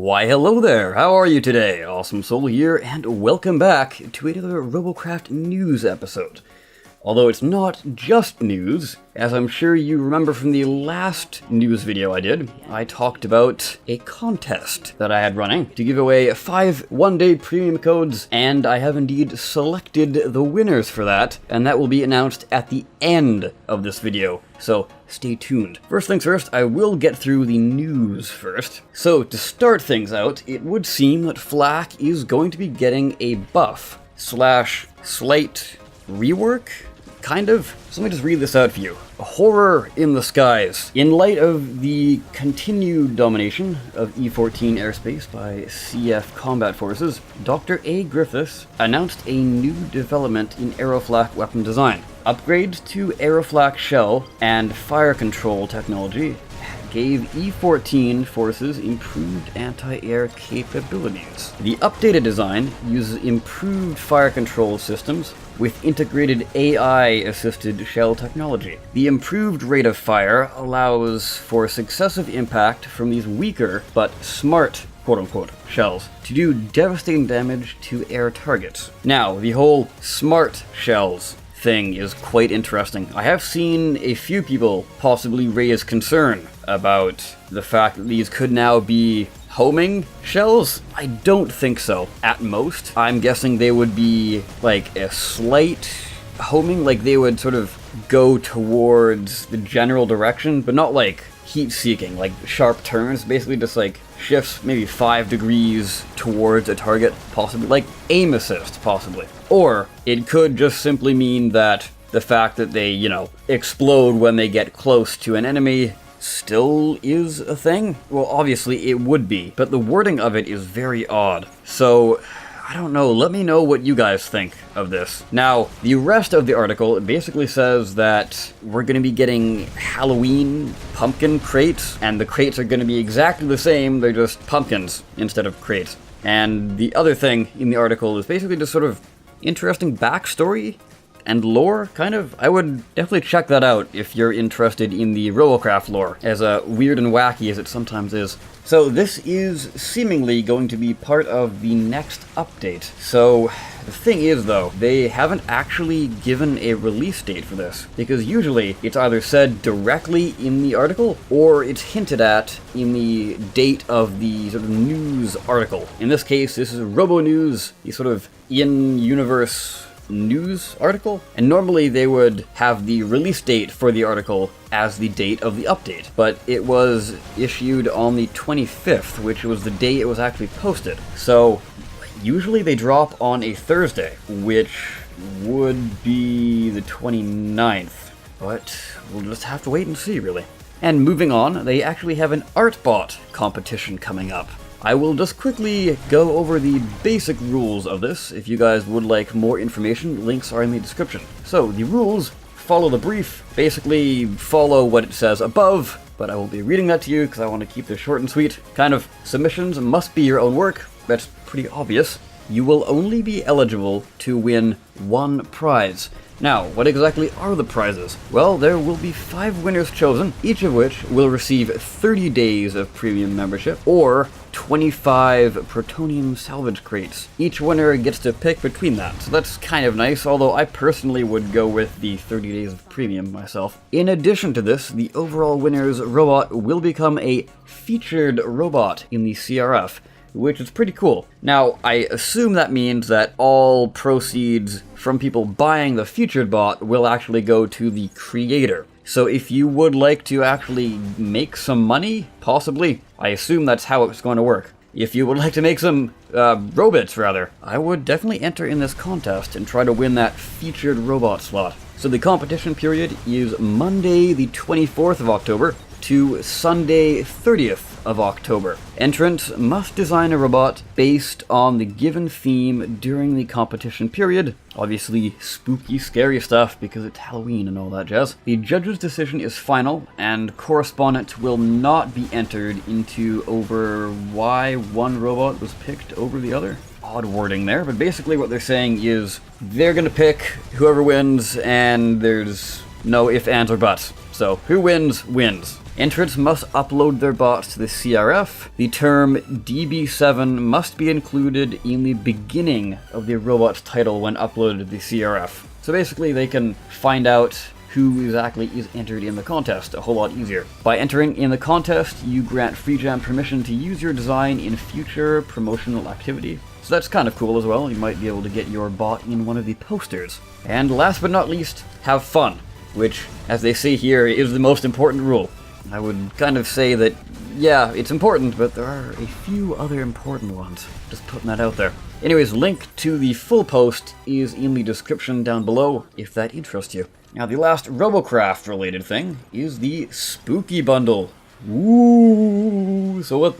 Why hello there, how are you today? Awesome Soul here, and welcome back to another Robocraft news episode. Although it's not just news, as I'm sure you remember from the last news video I did, I talked about a contest that I had running to give away 5 one-day premium codes, and I have indeed selected the winners for that, and that will be announced at the end of this video, so stay tuned. First things first, I will get through the news first. So to start things out, it would seem that Flak is going to be getting a buff slash slight rework, kind of. So let me just read this out for you. Horror in the skies. In light of the continued domination of E-14 airspace by CF combat forces, Dr. A. Griffiths announced a new development in Aeroflak weapon design. Upgrades to Aeroflak shell and fire control technology gave E-14 forces improved anti-air capabilities. The updated design uses improved fire control systems with integrated AI-assisted shell technology. The improved rate of fire allows for successive impact from these weaker but smart quote-unquote shells to do devastating damage to air targets. Now, the whole smart shells thing is quite interesting. I have seen a few people possibly raise concern about the fact that these could now be homing shells. I don't think so. At most, I'm guessing they would be like a slight homing, like they would sort of go towards the general direction, but not like heat-seeking, like sharp turns, basically just like shifts maybe 5 degrees towards a target, possibly, like aim assist, possibly. Or it could just simply mean that the fact that they, explode when they get close to an enemy still is a thing. Well, obviously it would be, but the wording of it is very odd. So, I don't know, let me know what you guys think of this. Now, the rest of the article basically says that we're going to be getting Halloween pumpkin crates, and the crates are going to be exactly the same, they're just pumpkins instead of crates. And the other thing in the article is basically just sort of interesting backstory and lore, kind of. I would definitely check that out if you're interested in the Robocraft lore, as weird and wacky as it sometimes is. So this is seemingly going to be part of the next update. So the thing is though, they haven't actually given a release date for this, because usually it's either said directly in the article or it's hinted at in the date of the sort of news article. In this case, this is Robo News, the sort of in-universe news article, and normally they would have the release date for the article as the date of the update, but it was issued on the 25th, which was the day it was actually posted. So usually they drop on a Thursday, which would be the 29th, but we'll just have to wait and see, really. And moving on, they actually have an art bot competition coming up. I will just quickly go over the basic rules of this. If you guys would like more information, links are in the description. So, the rules: follow the brief, basically follow what it says above, but I will be reading that to you because I want to keep this short and sweet. Kind of, submissions must be your own work, that's pretty obvious. You will only be eligible to win 1 prize. Now, what exactly are the prizes? Well, there will be 5 winners chosen, each of which will receive 30 days of premium membership, or 25 Protonium salvage crates. Each winner gets to pick between that, so that's kind of nice, although I personally would go with the 30 days of premium myself. In addition to this, the overall winner's robot will become a featured robot in the CRF, which is pretty cool. Now, I assume that means that all proceeds from people buying the featured bot will actually go to the creator. So if you would like to actually make some money, possibly, I assume that's how it's going to work. If you would like to make some robots, rather, I would definitely enter in this contest and try to win that featured robot slot. So the competition period is Monday the 24th of October to Sunday 30th of October. Entrants must design a robot based on the given theme during the competition period. Obviously spooky, scary stuff because it's Halloween and all that jazz. The judge's decision is final, and correspondents will not be entered into over why one robot was picked over the other. Odd wording there, but basically what they're saying is they're gonna pick whoever wins, and there's no ifs, ands, or buts. So who wins, wins. Entrants must upload their bots to the CRF. The term DB7 must be included in the beginning of the robot's title when uploaded to the CRF. So basically they can find out who exactly is entered in the contest a whole lot easier. By entering in the contest, you grant FreeJam permission to use your design in future promotional activity. So that's kind of cool as well. You might be able to get your bot in one of the posters. And last but not least, have fun, which, as they say here, is the most important rule. I would kind of say that, yeah, it's important, but there are a few other important ones. Just putting that out there. Anyways, link to the full post is in the description down below if that interests you. Now, the last Robocraft related thing is the Spooky Bundle. Ooh! So what?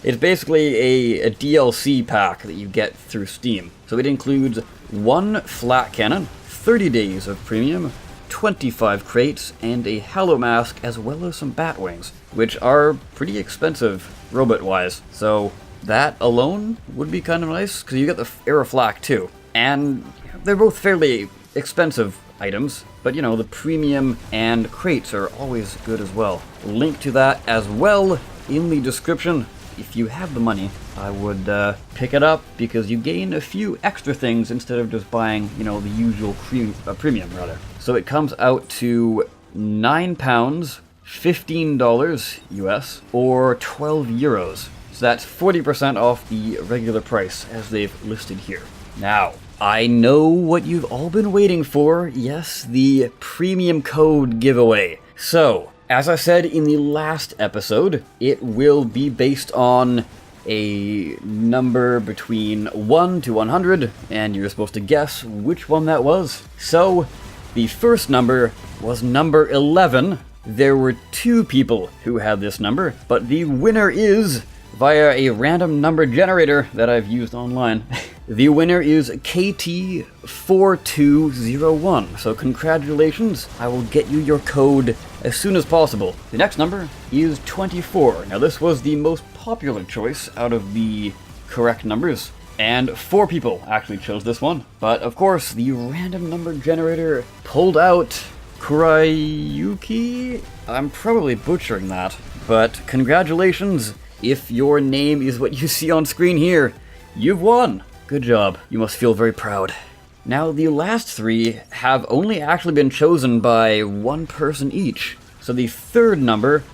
It's basically a DLC pack that you get through Steam. So it includes 1 Flak Cannon, 30 days of premium, 25 crates, and a Hallow Mask, as well as some bat wings, which are pretty expensive robot-wise. So that alone would be kind of nice, because you get the Era Flak too. And they're both fairly expensive items, but you know, the premium and crates are always good as well. Link to that as well in the description. If you have the money, I would pick it up, because you gain a few extra things instead of just buying, you know, the usual premium rather. So it comes out to £9, $15 US, or 12 euros. So that's 40% off the regular price as they've listed here. Now, I know what you've all been waiting for. Yes, the premium code giveaway. So, as I said in the last episode, it will be based on a number between 1 to 100, and you're supposed to guess which one that was. So, the first number was number 11. There were 2 people who had this number, but the winner is, via a random number generator that I've used online, the winner is KT4201. So congratulations, I will get you your code as soon as possible. The next number is 24. Now this was the most popular choice out of the correct numbers, and 4 people actually chose this one. But of course, the random number generator pulled out Kurayuki? I'm probably butchering that, but congratulations. If your name is what you see on screen here, you've won. Good job. You must feel very proud. Now, the last 3 have only actually been chosen by 1 person each. So the third number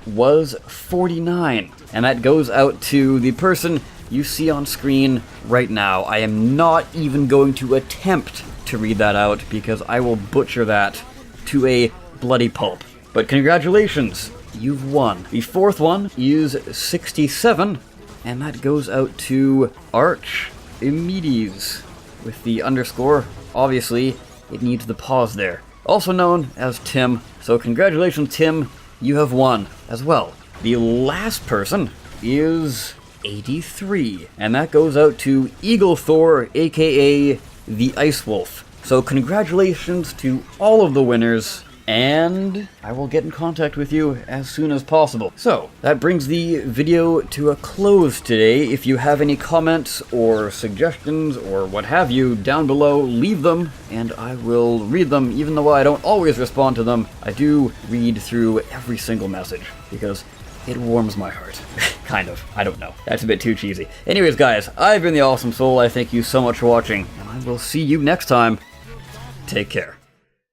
was 49. And that goes out to the person you see on screen right now. I am not even going to attempt to read that out, because I will butcher that to a bloody pulp. But congratulations, you've won. The fourth one is 67, and that goes out to Archimedes with the underscore. Obviously, it needs the pause there. Also known as Tim. So congratulations, Tim, you have won as well. The last person is 83, and that goes out to Eagle Thor, aka the Ice Wolf. So congratulations to all of the winners, and I will get in contact with you as soon as possible. So, that brings the video to a close today. If you have any comments or suggestions or what have you down below, leave them, and I will read them. Even though I don't always respond to them, I do read through every single message, because it warms my heart. Kind of. I don't know. That's a bit too cheesy. Anyways, guys, I've been the Awesome Soul. I thank you so much for watching, and I will see you next time. Take care.